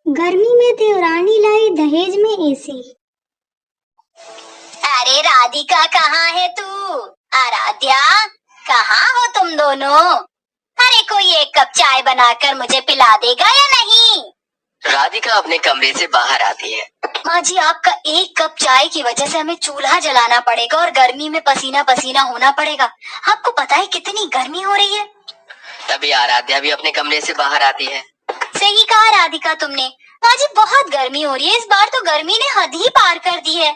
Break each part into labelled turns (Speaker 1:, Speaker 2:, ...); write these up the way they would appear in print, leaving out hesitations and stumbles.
Speaker 1: गर्मी में देवरानी लाई दहेज में एसी।
Speaker 2: अरे राधिका कहाँ है तू? आराध्या कहाँ हो तुम दोनों? अरे कोई एक कप चाय बनाकर मुझे पिला देगा या नहीं?
Speaker 3: राधिका अपने कमरे से बाहर आती है।
Speaker 2: माँ जी, आपका एक कप चाय की वजह से हमें चूल्हा जलाना पड़ेगा और गर्मी में पसीना पसीना होना पड़ेगा। आपको पता है कितनी गर्मी हो रही है?
Speaker 3: तभी आराध्या भी अपने कमरे से बाहर आती है।
Speaker 2: सही कहा राधिका तुमने। माँ जी, बहुत गर्मी हो रही है। इस बार तो गर्मी ने हद ही पार कर दी है।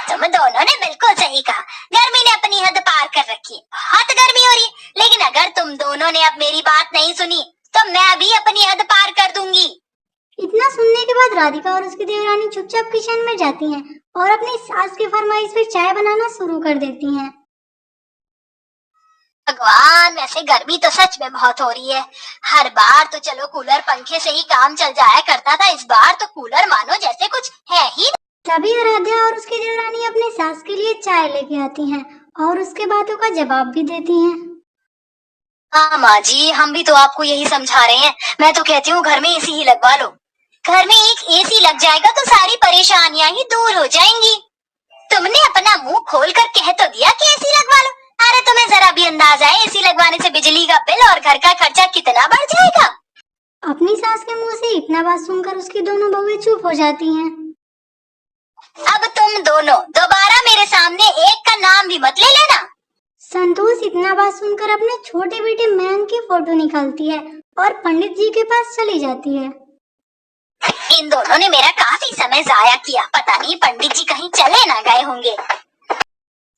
Speaker 2: तुम दोनों ने बिल्कुल सही कहा। गर्मी ने अपनी हद पार कर रखी है। बहुत गर्मी हो रही है। लेकिन अगर तुम दोनों ने अब मेरी बात नहीं सुनी तो मैं भी अपनी हद पार कर दूंगी।
Speaker 1: इतना सुनने के बाद राधिका और उसकी देवरानी चुपचाप किचन में जाती हैं और अपनी सास की फरमाइश पर चाय बनाना शुरू कर देती हैं।
Speaker 2: भगवान, वैसे गर्मी तो सच में बहुत हो रही है। हर बार तो चलो कूलर पंखे से ही काम चल जाया करता था, इस बार तो कूलर मानो जैसे कुछ है ही।
Speaker 1: तभी आराध्या और उसकी देवरानी अपनी सास के लिए चाय लेके आती हैं और उसके बातों का जवाब भी देती हैं।
Speaker 2: हाँ माँ जी, हम भी तो आपको यही समझा रहे हैं। मैं तो कहती हूँ घर में एसी ही लगवा लो। घर में एक एसी लग जाएगा तो सारी परेशानियां ही दूर हो जाएंगी। तुमने अपना मुंह खोलकर कह तो दिया कि एसी लगवा लो। अरे तुम्हें जरा भी अंदाजा है एसी लगवाने से बिजली का बिल और घर का खर्चा कितना बढ़ जाएगा?
Speaker 1: अपनी सास के मुंह से इतना बात सुनकर उसकी दोनों बहुएं चुप हो जाती हैं।
Speaker 2: अब तुम दोनों दोबारा मेरे सामने एक का नाम भी मत ले लेना।
Speaker 1: संतोष इतना बात सुनकर अपने छोटे बेटे मयंक की फोटो निकालती है और पंडित जी के पास चली जाती है।
Speaker 2: इन दोनों ने मेरा काफी समय जाया किया। पता नहीं पंडित जी कहीं चले ना गए होंगे।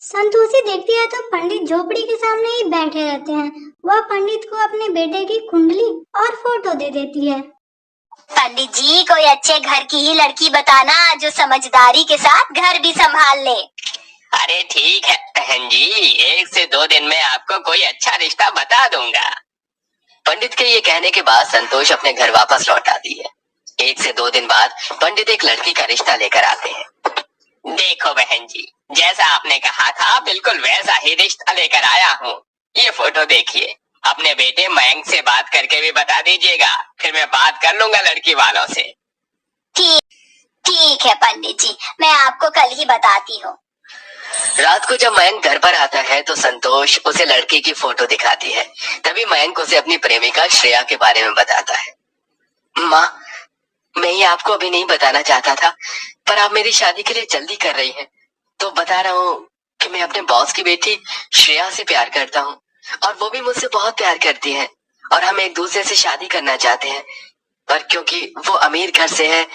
Speaker 1: संतोषी देखती है तो पंडित झोपड़ी के सामने ही बैठे रहते हैं। वह पंडित को अपने बेटे की कुंडली और फोटो दे देती है।
Speaker 2: पंडित जी, कोई अच्छे घर की ही लड़की बताना जो समझदारी के साथ घर भी संभाल ले।
Speaker 3: अरे ठीक है बहन जी, 1 से 2 दिन में आपको कोई अच्छा रिश्ता बता दूंगा। पंडित के ये कहने के बाद संतोष अपने घर वापस लौट आती है। 1 से 2 दिन बाद पंडित एक लड़की का रिश्ता लेकर आते हैं। देखो बहन जी, जैसा आपने कहा था बिल्कुल वैसा ही रिश्ता लेकर आया हूँ। ये फोटो देखिए। अपने बेटे मयंक से बात करके भी बता दीजिएगा, फिर मैं बात कर लूंगा लड़की वालों से।
Speaker 2: ठीक है पंडित जी, मैं आपको कल ही बताती हूँ।
Speaker 3: रात को जब मयंक घर पर आता है तो संतोष उसे लड़की की फोटो दिखाती है। तभी मयंक उसे अपनी प्रेमिका श्रेया के बारे में बताता है। माँ, मैं ये आपको अभी नहीं बताना चाहता था, पर आप मेरी शादी के लिए जल्दी कर रही हैं, तो बता रहा हूँ कि मैं अपने बॉस की बेटी श्रेया से प्यार करता हूँ और वो भी मुझसे बहुत प्यार करती है और हम एक दूसरे से शादी करना चाहते हैं। पर क्योंकि वो अमीर घर से है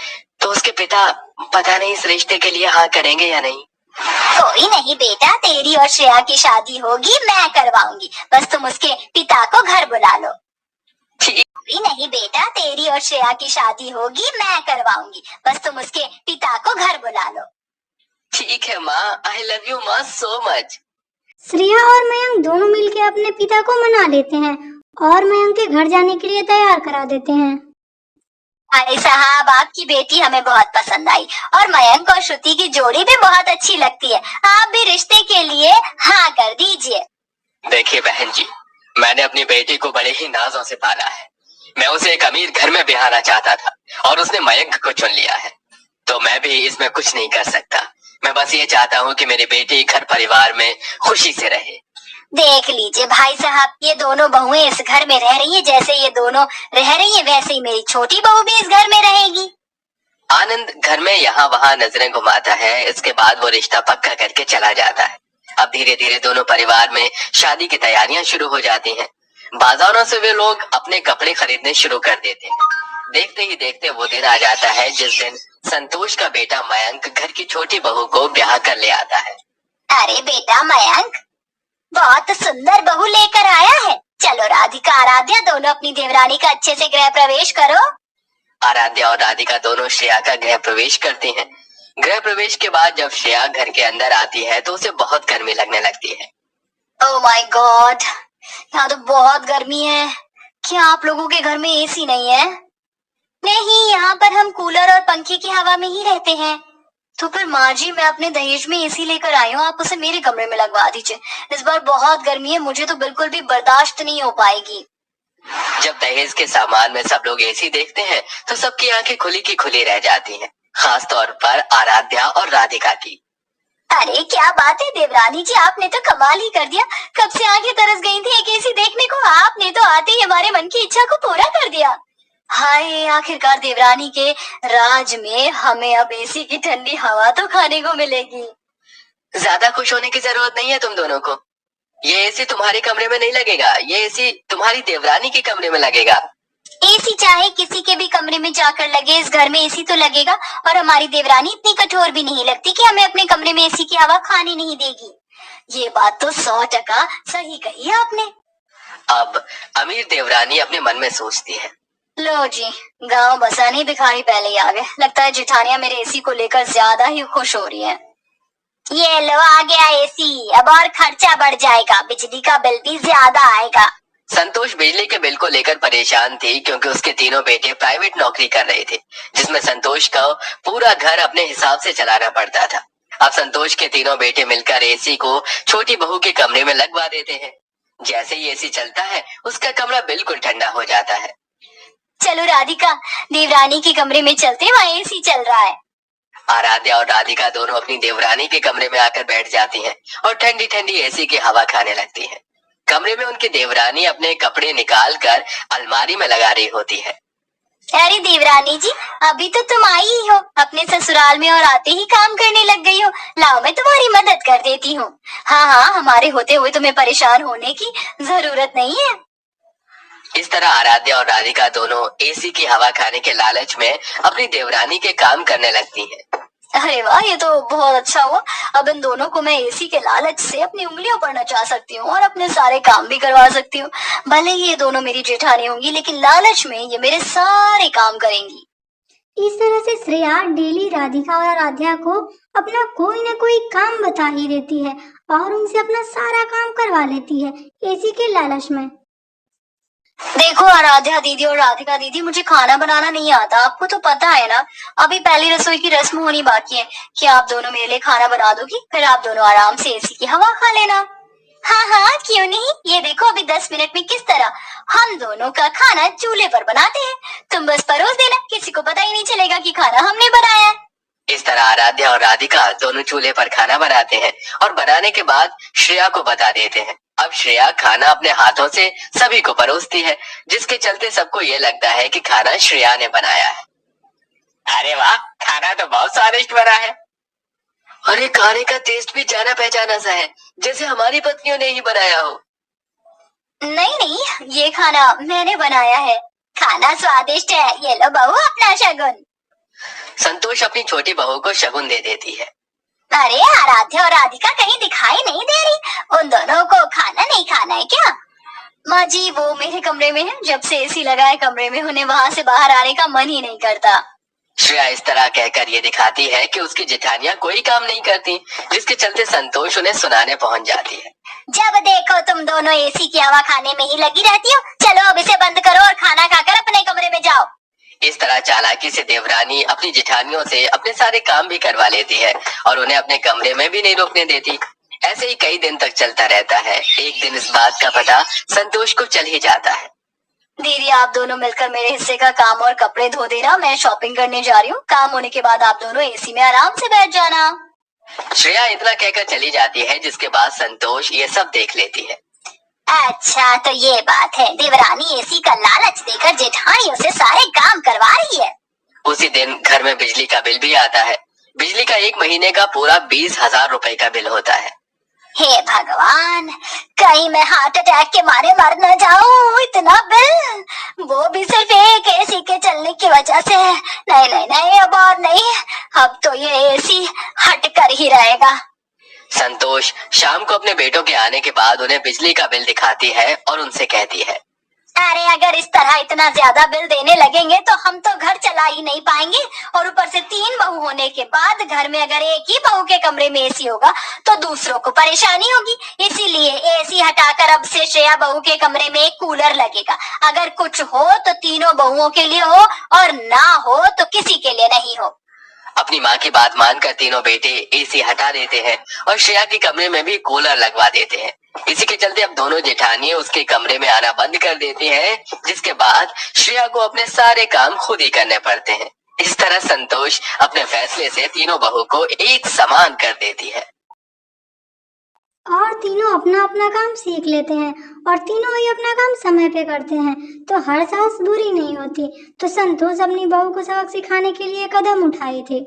Speaker 3: तो उसके पिता पता नहीं इस रिश्ते के लिए हाँ करेंगे या नहीं।
Speaker 2: कोई नहीं बेटा, तेरी और श्रेया की शादी होगी, मैं करवाऊंगी। बस तुम उसके पिता को घर बुला लो। कोई नहीं बेटा, तेरी और श्रेया की शादी होगी, मैं करवाऊंगी। बस तुम उसके पिता को घर बुला लो।
Speaker 3: ठीक है माँ, आई लव यू माँ सो मच।
Speaker 1: श्रेया और मयंक दोनों मिलकर अपने पिता को मना लेते हैं और मयंक के घर जाने के लिए तैयार करा देते हैं।
Speaker 2: भाई साहब, आपकी बेटी हमें बहुत पसंद आई और मयंक और श्रुति की जोड़ी भी बहुत अच्छी लगती है। आप भी रिश्ते के लिए हाँ कर दीजिए।
Speaker 3: देखिए बहन जी, मैंने अपनी बेटी को बड़े ही नाजों से पाला है। मैं उसे एक अमीर घर में ब्याहना चाहता था और उसने मयंक को चुन लिया है, तो मैं भी इसमें कुछ नहीं कर सकता। मैं बस ये चाहता हूँ कि मेरी बेटी घर परिवार में खुशी से रहे।
Speaker 2: देख लीजिए भाई साहब, ये दोनों बहुएं इस घर में रह रही है। जैसे ये दोनों रह रही है वैसे ही मेरी छोटी बहू भी इस घर में रहेगी।
Speaker 3: आनंद घर में यहाँ वहाँ नजरें घुमाता है। इसके बाद वो रिश्ता पक्का करके चला जाता है। अब धीरे धीरे दोनों परिवार में शादी की तैयारियां शुरू हो जाती हैं। बाजारों से वे लोग अपने कपड़े खरीदने शुरू कर देते हैं। देखते ही देखते वो दिन आ जाता है जिस दिन संतोष का बेटा मयंक घर की छोटी बहू को ब्याह कर ले आता है।
Speaker 2: अरे बेटा मयंक, बहुत सुंदर बहू लेकर आया है। चलो राधिका आराध्या दोनों अपनी देवरानी का अच्छे से गृह प्रवेश करो।
Speaker 3: आराध्या और राधिका दोनों श्रेया का गृह प्रवेश करती हैं। गृह प्रवेश के बाद जब श्रेया घर के अंदर आती है तो उसे बहुत गर्मी लगने लगती है।
Speaker 2: ओह माय गॉड, यहाँ तो बहुत गर्मी है। क्या आप लोगों के घर में एसी नहीं है? नहीं, यहाँ पर हम कूलर और पंखे की हवा में ही रहते हैं। तो फिर माँ जी, मैं अपने दहेज में एसी लेकर आई हूँ, आप उसे मेरे कमरे में लगवा दीजिए। इस बार बहुत गर्मी है, मुझे तो बिल्कुल भी बर्दाश्त नहीं हो पाएगी।
Speaker 3: जब दहेज के सामान में सब लोग एसी देखते हैं तो सबकी आंखें खुली की खुली रह जाती हैं, खास तौर पर आराध्या और राधिका की।
Speaker 2: अरे क्या बात है देवरानी जी, आपने तो कमाल ही कर दिया। कब से आंखें तरस गई थी एक एसी देखने को, आपने तो आते ही हमारे मन की इच्छा को पूरा कर दिया। हाय, आखिरकार देवरानी के राज में हमें अब एसी की ठंडी हवा तो खाने को मिलेगी।
Speaker 3: ज्यादा खुश होने की जरूरत नहीं है तुम दोनों को। ये एसी तुम्हारे कमरे में नहीं लगेगा, ये एसी तुम्हारी देवरानी के कमरे में लगेगा।
Speaker 2: एसी चाहे किसी के भी कमरे में जाकर लगे, इस घर में एसी तो लगेगा। और हमारी देवरानी इतनी कठोर भी नहीं लगती कि हमें अपने कमरे में एसी की हवा खाने नहीं देगी। ये बात तो 100% सही कही है आपने।
Speaker 3: अब अमीर देवरानी अपने मन में सोचती है,
Speaker 2: लो जी, गांव बसानी भिखारी पहले ही आ गए। लगता है जेठानियां मेरे एसी को लेकर ज्यादा ही खुश हो रही है। ये लो आ गया एसी, अब और खर्चा बढ़ जाएगा, बिजली का बिल भी ज्यादा आएगा।
Speaker 3: संतोष बिजली के बिल को लेकर परेशान थी क्योंकि उसके तीनों बेटे प्राइवेट नौकरी कर रहे थे, जिसमें संतोष को पूरा घर अपने हिसाब से चलाना पड़ता था। अब संतोष के तीनों बेटे मिलकर एसी को छोटी बहू के कमरे में लगवा देते हैं। जैसे ही एसी चलता है उसका कमरा बिल्कुल ठंडा हो जाता है।
Speaker 2: चलो राधिका, देवरानी के कमरे में चलते, वहाँ एसी चल रहा है।
Speaker 3: आराध्या और राधिका दोनों अपनी देवरानी के कमरे में आकर बैठ जाती हैं और ठंडी ठंडी एसी की हवा खाने लगती हैं। कमरे में उनकी देवरानी अपने कपड़े निकाल कर अलमारी में लगा रही होती है।
Speaker 2: अरे देवरानी जी, अभी तो तुम आई ही हो अपने ससुराल में और आते ही काम करने लग गई हो। लाओ मैं तुम्हारी मदद कर देती हूँ। हाँ, हमारे होते हुए तुम्हें परेशान होने की जरूरत नहीं है।
Speaker 3: इस तरह आराध्या और राधिका दोनों एसी की हवा खाने के लालच में अपनी देवरानी के काम करने लगती हैं।
Speaker 2: अरे वाह, ये तो बहुत अच्छा हुआ। अब इन दोनों को मैं एसी के लालच से अपनी उंगलियों पर नचा सकती हूँ और अपने सारे काम भी करवा सकती हूँ। भले ही ये दोनों मेरी जेठानी होंगी, लेकिन लालच में ये मेरे सारे काम करेंगी।
Speaker 1: इस तरह से श्रेया डेली राधिका और आराध्या को अपना कोई न कोई काम बता ही देती है और उनसे अपना सारा काम करवा लेती है एसी के लालच में।
Speaker 2: देखो आराध्या दीदी और राधिका दीदी, मुझे खाना बनाना नहीं आता, आपको तो पता है ना। अभी पहली रसोई की रस्म होनी बाकी है कि आप दोनों मेरे लिए खाना बना दोगी, फिर आप दोनों आराम से एसी की हवा खा लेना। हाँ, क्यों नहीं। ये देखो अभी 10 मिनट में किस तरह हम दोनों का खाना चूल्हे पर बनाते हैं। तुम बस परोस देना, किसी को पता ही नहीं चलेगा कि खाना हमने बनाया है।
Speaker 3: इस तरह आराध्या और राधिका दोनों चूल्हे पर खाना बनाते हैं और बनाने के बाद श्रेया को बता देते हैं। अब श्रेया खाना अपने हाथों से सभी को परोसती है, जिसके चलते सबको ये लगता है कि खाना श्रेया ने बनाया है। अरे वाह, खाना तो बहुत स्वादिष्ट बना है। अरे खाने का टेस्ट भी जाना पहचाना सा है, जैसे हमारी पत्नियों ने ही बनाया हो।
Speaker 2: नहीं, ये खाना मैंने बनाया है। खाना स्वादिष्ट है, ये लो बहू अपना शगुन।
Speaker 3: संतोष अपनी छोटी बहू को शगुन दे देती है।
Speaker 2: अरे आराध्या और राधिका कहीं दिखाई नहीं दे रही, उन दोनों को खाना नहीं खाना है क्या? माँ जी, वो मेरे कमरे में है। जब से एसी लगा है कमरे में, उन्हें वहाँ से बाहर आने का मन ही नहीं करता।
Speaker 3: श्रेया इस तरह कहकर ये दिखाती है कि उसकी जेठानियां कोई काम नहीं करती, जिसके चलते संतोष उन्हें सुनाने पहुंच जाती है।
Speaker 2: जब देखो तुम दोनों एसी की हवा खाने में ही लगी रहती हो। चलो अब इसे बंद करो और खाना खाकर अपने कमरे में जाओ।
Speaker 3: इस तरह चालाकी से देवरानी अपनी जेठानियों से अपने सारे काम भी करवा लेती है और उन्हें अपने कमरे में भी नहीं रुकने देती। ऐसे ही कई दिन तक चलता रहता है। एक दिन इस बात का पता संतोष को चल ही जाता है।
Speaker 2: दीदी, आप दोनों मिलकर मेरे हिस्से का काम और कपड़े धो देना, मैं शॉपिंग करने जा रही हूँ। काम होने के बाद आप दोनों एसी में आराम से बैठ जाना।
Speaker 3: श्रेया इतना कहकर चली जाती है, जिसके बाद संतोष ये सब देख लेती है।
Speaker 2: अच्छा, तो ये बात है। देवरानी एसी का लालच देकर जेठानियों से सारे काम करवा रही है।
Speaker 3: उसी दिन घर में बिजली का बिल भी आता है। बिजली का 1 महीने का पूरा 20,000 रुपए का बिल होता है।
Speaker 2: हे भगवान, कहीं मैं हार्ट अटैक के मारे मर न जाऊं। इतना बिल, वो भी सिर्फ एक एसी के चलने की वजह से। नहीं, अब और नहीं। अब तो ये एसी हट कर ही रहेगा।
Speaker 3: संतोष शाम को अपने बेटों के आने के बाद उन्हें बिजली का बिल दिखाती है और उनसे कहती है,
Speaker 2: अरे अगर इस तरह इतना ज्यादा बिल देने लगेंगे तो हम तो घर चला ही नहीं पाएंगे। और ऊपर से 3 बहू होने के बाद घर में अगर एक ही बहू के कमरे में एसी होगा तो दूसरों को परेशानी होगी। इसीलिए एसी हटाकर अब से श्रेया बहू के कमरे में एक कूलर लगेगा। अगर कुछ हो तो तीनों बहुओं के लिए हो और ना हो तो किसी के लिए नहीं हो।
Speaker 3: अपनी माँ की बात मानकर तीनों बेटे एसी हटा देते हैं और श्रेया के कमरे में भी कूलर लगवा देते हैं। इसी के चलते अब दोनों जेठानी उसके कमरे में आना बंद कर देती हैं, जिसके बाद श्रेया को अपने सारे काम खुद ही करने पड़ते हैं। इस तरह संतोष अपने फैसले से तीनों बहू को एक समान कर देती है
Speaker 1: और तीनों अपना अपना काम सीख लेते हैं और तीनों ही अपना काम समय पे करते हैं, तो हर सास बुरी नहीं होती। तो संतोष अपनी बहू को सबक सिखाने के लिए कदम उठाए थे।